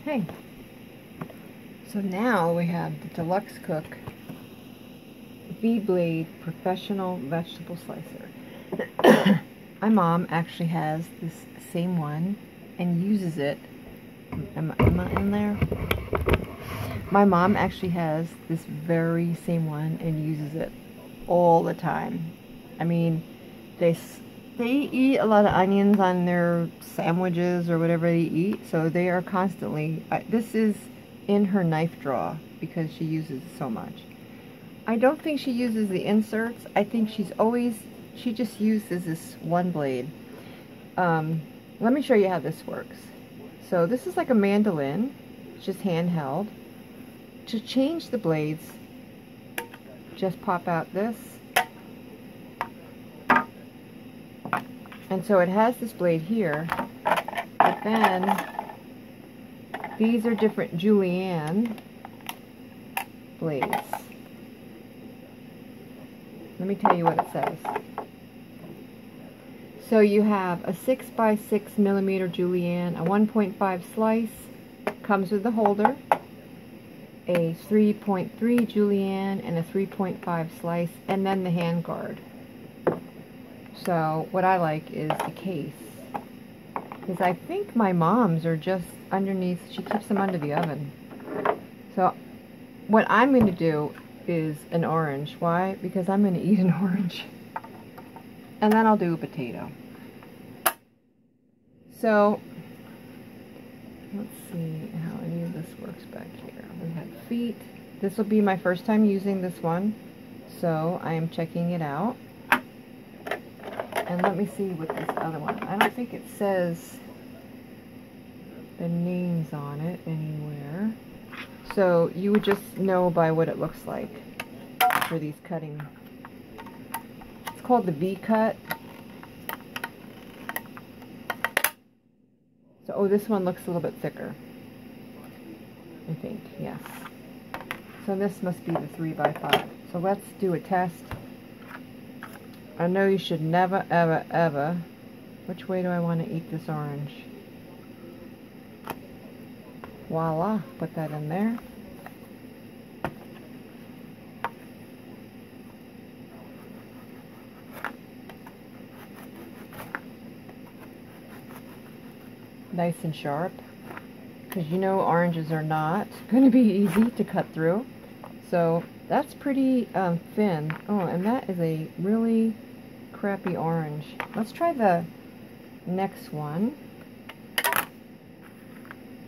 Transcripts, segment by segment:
Hey, so now we have the Deluxe Cook V-Blade Professional Vegetable Slicer. My mom actually has this same one and uses it. Am I in there? My mom actually has this very same one and uses it all the time. I mean, they eat a lot of onions on their sandwiches or whatever they eat, so they are constantly, this is in her knife drawer because she uses it so much. I don't think she uses the inserts. I think she just uses this one blade. Let me show you how this works. So this is like a mandolin, it's just handheld. To change the blades, just pop out this. And so it has this blade here, but then these are different julienne blades. Let me tell you what it says. So you have a 6 by 6 millimeter julienne, a 1.5 slice, comes with the holder, a 3.3 julienne, and a 3.5 slice, and then the hand guard. So what I like is the case, because I think my mom's are just underneath, she keeps them under the oven. So what I'm going to do is an orange. Why? Because I'm going to eat an orange. And then I'll do a potato. So let's see how any of this works back here. We have feet. This will be my first time using this one, so I am checking it out. And let me see with this other one. I don't think it says the names on it anywhere. So you would just know by what it looks like for these cutting. It's called the V-cut. So, oh, this one looks a little bit thicker, I think, yes. So this must be the 3 by 5. So let's do a test. I know you should never, ever, ever. Which way do I want to eat this orange? Voila, put that in there. Nice and sharp, because you know oranges are not going to be easy to cut through. So that's pretty thin. Oh, and that is a really crappy orange. Let's try the next one,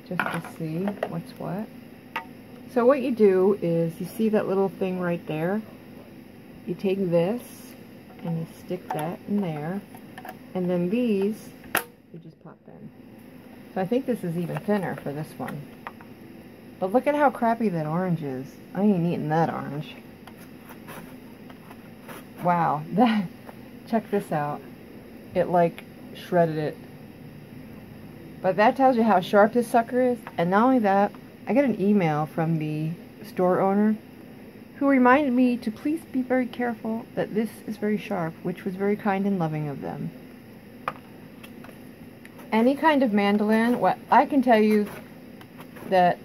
just to see what's what. So what you do is, you see that little thing right there? You take this and you stick that in there, and then these you just pop in. So I think this is even thinner for this one. But look at how crappy that orange is. I ain't eating that orange. Wow, that, check this out. It like shredded it. But that tells you how sharp this sucker is. And not only that, I got an email from the store owner who reminded me to please be very careful that this is very sharp, which was very kind and loving of them. Any kind of mandolin, what I can tell you that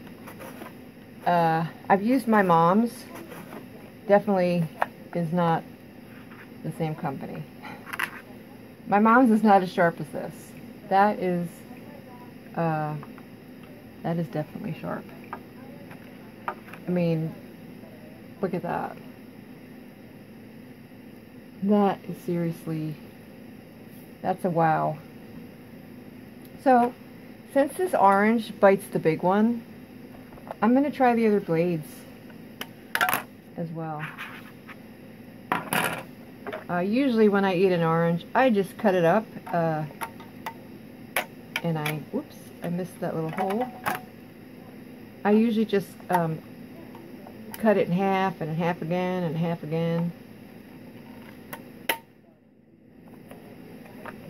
I've used my mom's, definitely is not the same company. My mom's is not as sharp as this. That is definitely sharp. I mean, look at that. That is seriously, that's a wow. So, since this orange bites the big one, I'm going to try the other blades as well. Usually when I eat an orange, I just cut it up, and whoops, I missed that little hole. I usually just cut it in half, and in half again, and half again.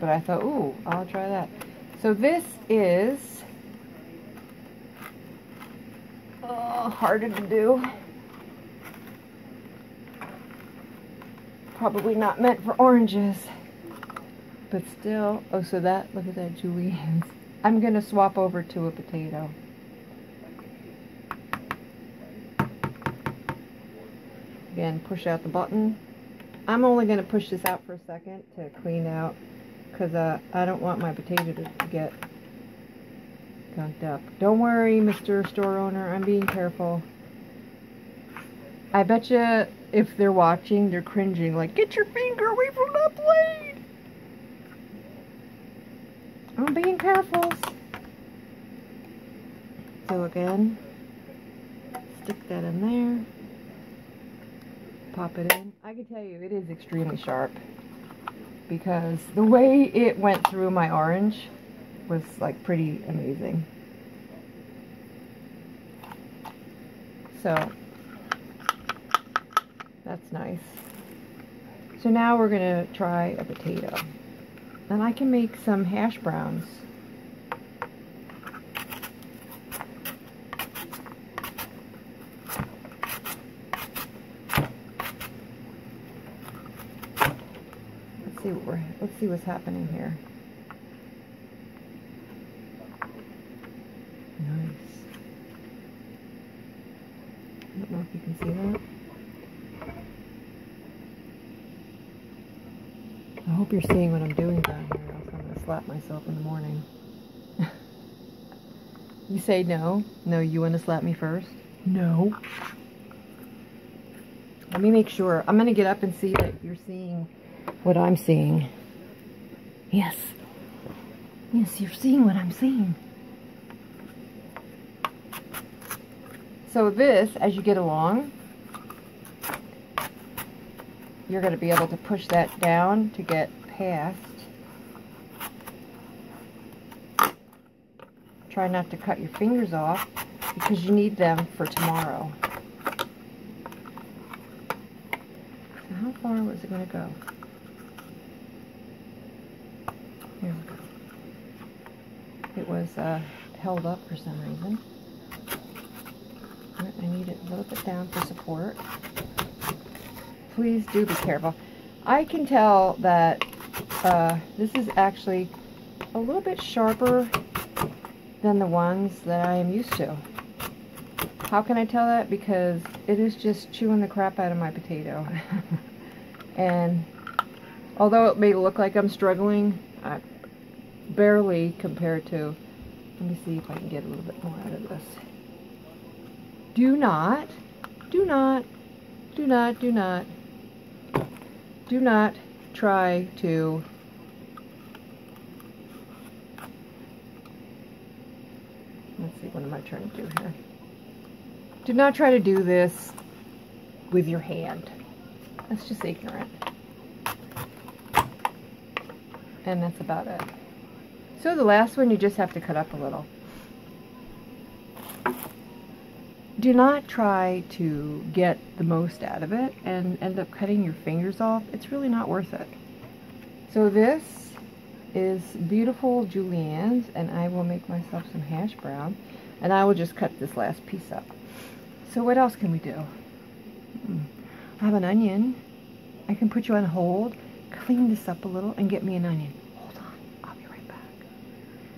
But I thought, ooh, I'll try that. So this is harder to do. Probably not meant for oranges. But still, oh, so that, look at that julienne. I'm going to swap over to a potato. Again, push out the button. I'm only going to push this out for a second to clean out, because I don't want my potato to get gunked up. Don't worry, Mr. Store Owner, I'm being careful. I bet you if they're watching, they're cringing, like, get your finger away from that blade! I'm being careful. So again, stick that in there. Pop it in. I can tell you it is extremely sharp, because the way it went through my orange was like pretty amazing. So that's nice. So now we're gonna try a potato, and I can make some hash browns. Let's see what's happening here. Nice. I don't know if you can see that. I hope you're seeing what I'm doing down here, else I'm going to slap myself in the morning. You say no? No, you want to slap me first? No. Let me make sure. I'm going to get up and see that you're seeing what I'm seeing. Yes. Yes, you're seeing what I'm seeing. So this, as you get along, you're going to be able to push that down to get past. Try not to cut your fingers off, because you need them for tomorrow. So how far was it going to go? Here we go. It was held up for some reason. I need it a little bit down for support. Please do be careful. I can tell that this is actually a little bit sharper than the ones that I am used to. How can I tell that? Because it is just chewing the crap out of my potato. And although it may look like I'm struggling, barely compared to, let me see if I can get a little bit more out of this. Do not try to let's see, what am I trying to do here? Do not try to do this with your hand. That's just ignorant. And that's about it. So the last one, you just have to cut up a little. Do not try to get the most out of it and end up cutting your fingers off. It's really not worth it. So this is beautiful juliennes, and I will make myself some hash brown, and I will just cut this last piece up. So what else can we do? I have an onion. I can put you on hold, clean this up a little, and get me an onion. Hold on, I'll be right back.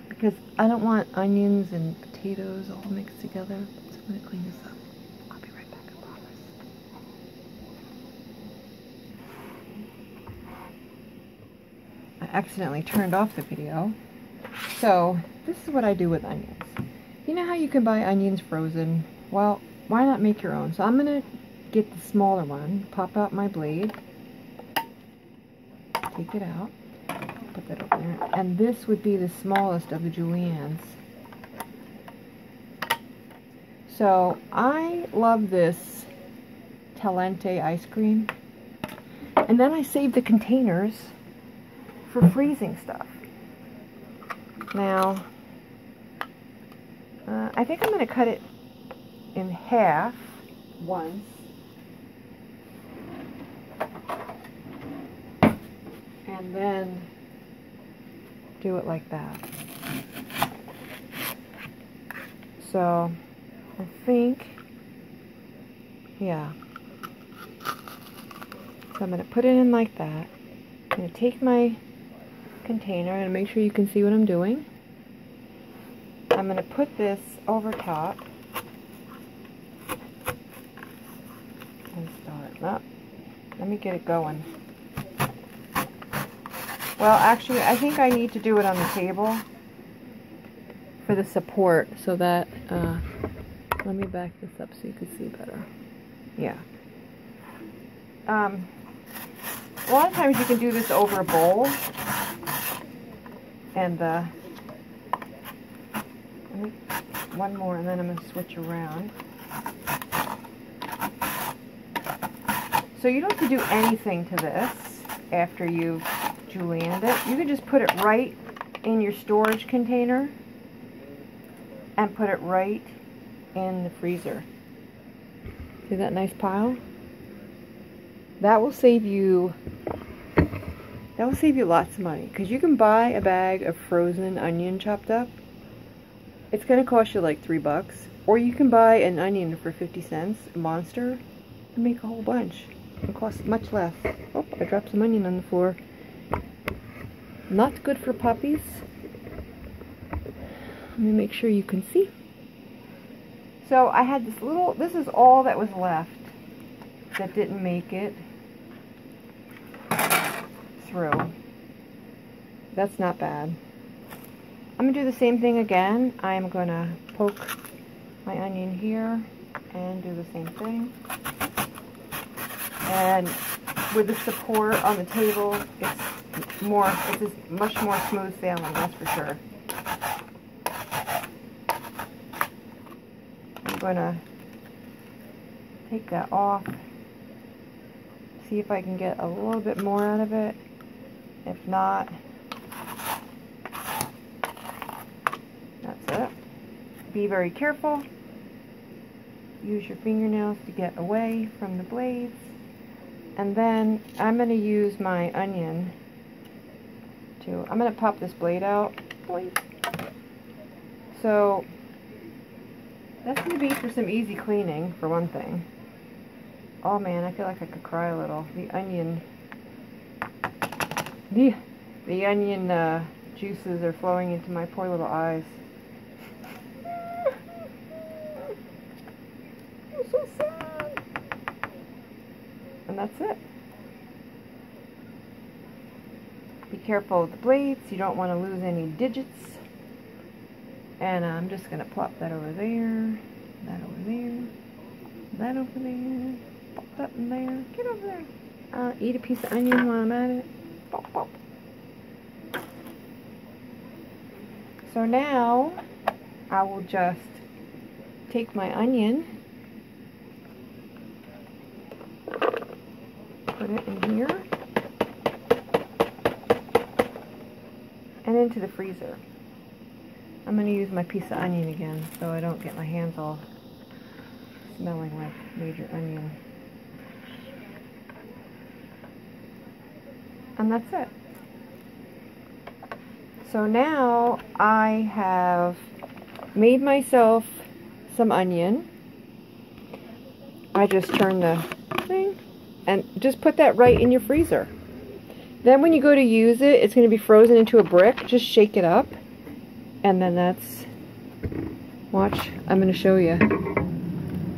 Because I don't want onions and potatoes all mixed together. So I'm going to clean this up. I'll be right back, I promise. I accidentally turned off the video. So this is what I do with onions. You know how you can buy onions frozen? Well, why not make your own? So I'm going to get the smaller one, pop out my blade, take it out, put that over there, and this would be the smallest of the juliennes. So I love this Talente ice cream, and then I save the containers for freezing stuff. Now, I think I'm going to cut it in half once. And then do it like that. So I think, yeah. So I'm going to put it in like that. I'm going to take my container and make sure you can see what I'm doing. I'm going to put this over top. and start. No, let me get it going. Well, actually, I think I need to do it on the table for the support, so that, let me back this up so you can see better. Yeah. A lot of times you can do this over a bowl, and one more, and then I'm going to switch around. So you don't have to do anything to this after you've julienned it. You can just put it right in your storage container and put it right in the freezer. See that nice pile? That will save you lots of money, because you can buy a bag of frozen onion chopped up. It's going to cost you like $3, or you can buy an onion for 50 cents, a monster, and make a whole bunch. It costs much less. Oh, I dropped some onion on the floor. Not good for puppies. Let me make sure you can see. So I had this little, this is all that was left that didn't make it through. That's not bad. I'm going to do the same thing again. I'm going to poke my onion here and do the same thing. And with the support on the table, it's much more smooth sailing, that's for sure. I'm going to take that off, see if I can get a little bit more out of it. If not, that's it. Be very careful. Use your fingernails to get away from the blades. And then I'm going to use my onion to, I'm going to pop this blade out. Boing. So that's going to be for some easy cleaning, for one thing. Oh man, I feel like I could cry a little. The onion juices are flowing into my poor little eyes. I'm so sad. And that's it. Be careful with the blades. You don't want to lose any digits. And I'm just going to plop that over there, that over there, that over there, pop that in there, get over there. I'll eat a piece of onion while I'm at it. Pop, pop. So now I will just take my onion, put it in here, and into the freezer. I'm going to use my piece of onion again so I don't get my hands all smelling like major onion. And that's it. So now I have made myself some onion. I just turn the thing and just put that right in your freezer. Then when you go to use it, it's going to be frozen into a brick. Just shake it up. And then that's, watch, I'm going to show you.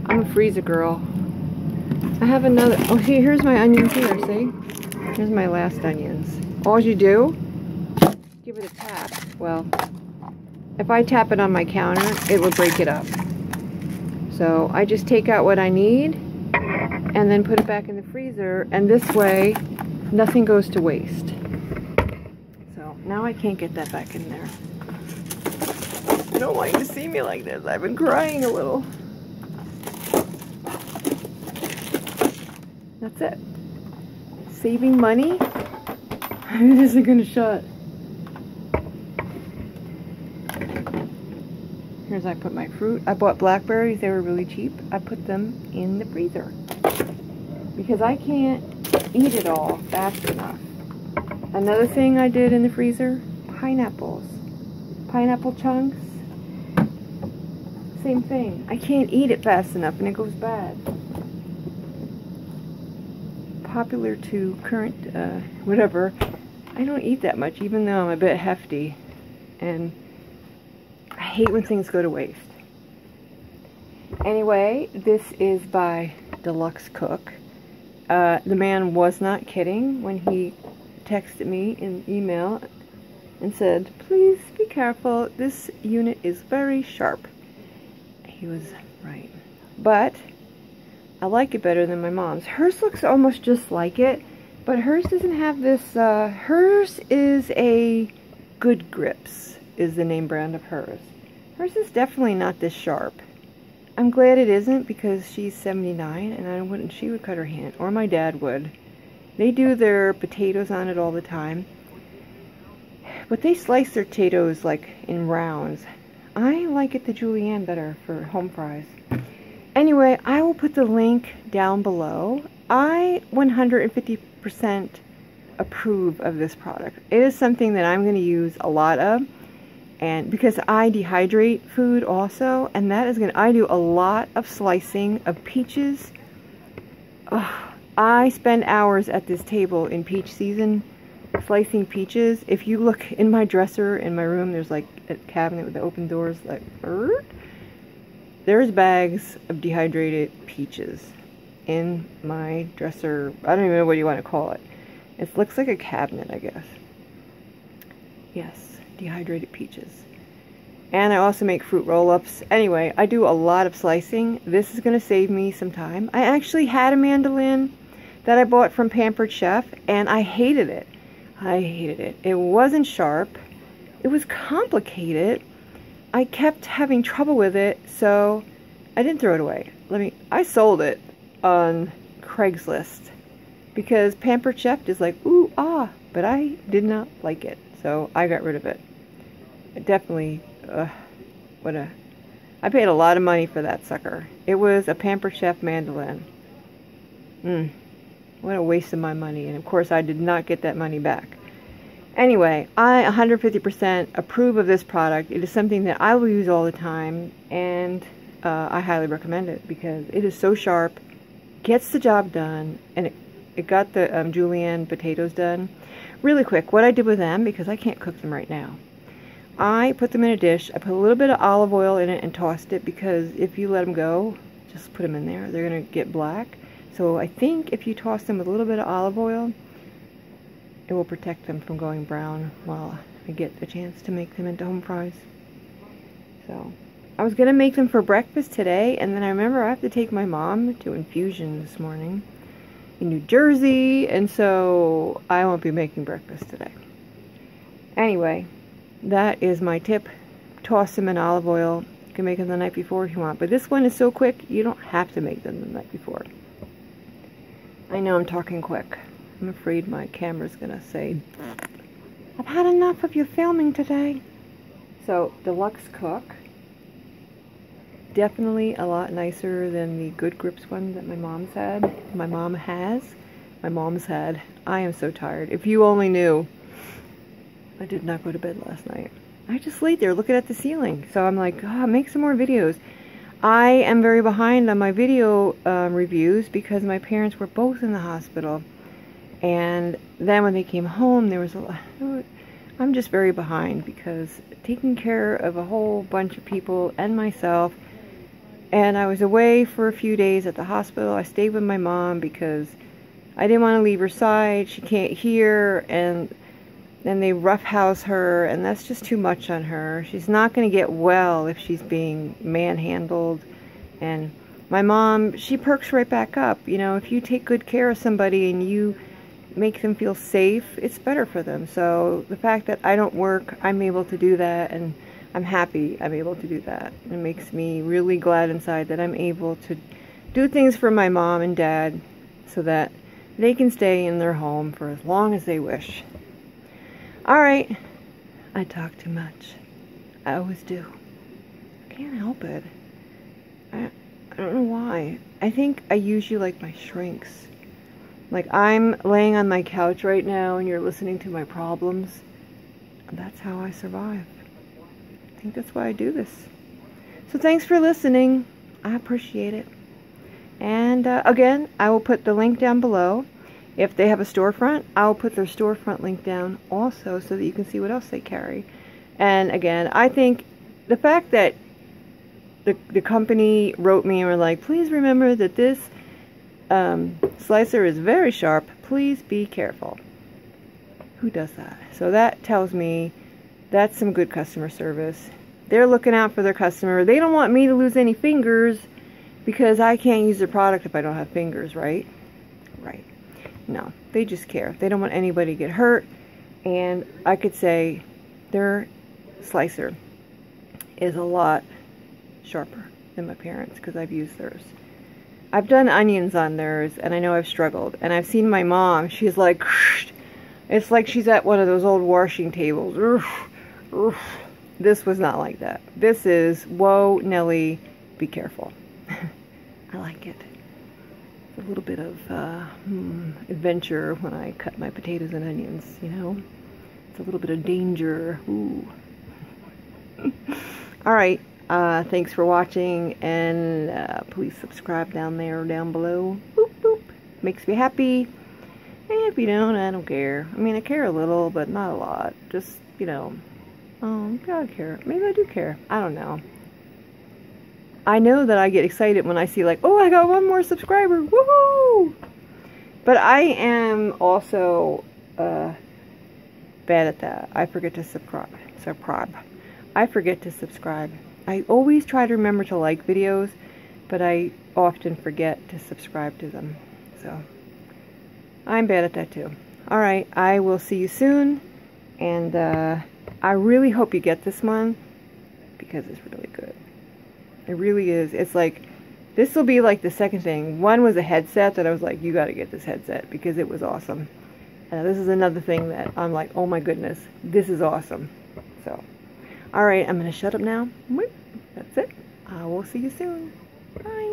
I'm a freezer girl. I have another, oh see, here's my onions here, see? Here's my last onions. All you do, give it a tap. Well, if I tap it on my counter, it will break it up. So I just take out what I need and then put it back in the freezer, and this way nothing goes to waste. So now I can't get that back in there. I don't want you to see me like this. I've been crying a little. That's it. Saving money. It isn't going to shut. Here's I put my fruit. I bought blackberries. They were really cheap. I put them in the freezer because I can't eat it all fast enough. Another thing I did in the freezer, pineapples. Pineapple chunks. Same thing. I can't eat it fast enough and it goes bad. Popular to current, whatever. I don't eat that much, even though I'm a bit hefty. And I hate when things go to waste. Anyway, this is by Deluxe cook. The man was not kidding when he texted me in email and said, please be careful, this unit is very sharp. He was right. But I like it better than my mom's. Hers looks almost just like it, but hers doesn't have this, hers is a Good Grips, is the name brand of hers. Hers is definitely not this sharp. I'm glad it isn't, because she's 79 and she would cut her hand, or my dad would. They do their potatoes on it all the time, but they slice their potatoes like in rounds. I like it the julienne better for home fries. Anyway, I will put the link down below. I 150% approve of this product. It is something that I'm going to use a lot of, and because I dehydrate food also, and that is going to, I do a lot of slicing of peaches. Oh, I spend hours at this table in peach season slicing peaches. If you look in my dresser in my room, there's like a cabinet with the open doors, like there's bags of dehydrated peaches in my dresser. I don't even know what you want to call it. It looks like a cabinet, I guess. Yes, dehydrated peaches. And I also make fruit roll-ups. Anyway, I do a lot of slicing. This is going to save me some time. I actually had a mandolin that I bought from Pampered Chef, and I hated it. I hated it. It wasn't sharp. It was complicated. I kept having trouble with it, so I didn't throw it away. I sold it on Craigslist because Pampered Chef is like, ooh, ah, but I did not like it, so I got rid of it. It definitely, I paid a lot of money for that sucker. It was a Pampered Chef mandolin. What a waste of my money, and of course I did not get that money back. Anyway, I 150% approve of this product. It is something that I will use all the time, and I highly recommend it because it is so sharp, gets the job done, and it got the julienne potatoes done really quick. What I did with them, because I can't cook them right now, I put them in a dish. I put a little bit of olive oil in it and tossed it, because if you let them go, just put them in there, they're going to get black. So I think if you toss them with a little bit of olive oil, it will protect them from going brown while I get a chance to make them into home fries. So I was going to make them for breakfast today, and then I remember I have to take my mom to infusion this morning in New Jersey, and so I won't be making breakfast today. Anyway, that is my tip. Toss them in olive oil. You can make them the night before if you want, but this one is so quick you don't have to make them the night before. I know I'm talking quick. I'm afraid my camera's gonna say, I've had enough of you filming today. So, Deluxe Cook. Definitely a lot nicer than the Good Grips one that my mom's had. My mom has. My mom's had. I am so tired. If you only knew. I did not go to bed last night. I just laid there looking at the ceiling. So I'm like, make some more videos. I am very behind on my video reviews because my parents were both in the hospital. And then when they came home, there was a lot. I'm just very behind because taking care of a whole bunch of people and myself. And I was away for a few days at the hospital. I stayed with my mom because I didn't want to leave her side. She can't hear, and then they roughhouse her, and that's just too much on her. She's not going to get well if she's being manhandled. And my mom, she perks right back up. You know, if you take good care of somebody and you make them feel safe, it's better for them. So the fact that I don't work, I'm able to do that, and I'm happy I'm able to do that. It makes me really glad inside that I'm able to do things for my mom and dad so that they can stay in their home for as long as they wish. Alright, I talk too much. I always do. I can't help it. I don't know why. I think I usually like my shrinks. Like, I'm laying on my couch right now and you're listening to my problems. That's how I survive. I think that's why I do this. So thanks for listening. I appreciate it. And again, I will put the link down below. If they have a storefront, I'll put their storefront link down also so that you can see what else they carry. And again, I think the fact that the company wrote me and were like, please remember that this slicer is very sharp. Please be careful. Who does that? So that tells me that's some good customer service. They're looking out for their customer. They don't want me to lose any fingers because I can't use their product if I don't have fingers, right? Right. No, they just care. They don't want anybody to get hurt. And I could say their slicer is a lot sharper than my parents because I've used theirs. I've done onions on theirs, and I know I've struggled. And I've seen my mom. She's like, it's like she's at one of those old washing tables. This was not like that. This is, whoa, Nelly, be careful. I like it. It's a little bit of adventure when I cut my potatoes and onions, you know. It's a little bit of danger. Ooh. All right. Thanks for watching, and please subscribe down there or down below. Boop, boop. Makes me happy. And if you don't, I don't care. I mean, I care a little, but not a lot. Just, you know, oh, God, I care. Maybe I do care. I don't know. I know that I get excited when I see, like, oh, I got one more subscriber. Woohoo! But I am also bad at that. I forget to subscribe. I forget to subscribe. I always try to remember to like videos, but I often forget to subscribe to them. So, I'm bad at that too. Alright, I will see you soon, and I really hope you get this one, because it's really good. It really is. It's like, this will be like the second thing. One was a headset that I was like, you gotta get this headset, because it was awesome. This is another thing that I'm like, oh my goodness, this is awesome. So, alright, I'm gonna shut up now. That's it. I will see you soon. Bye.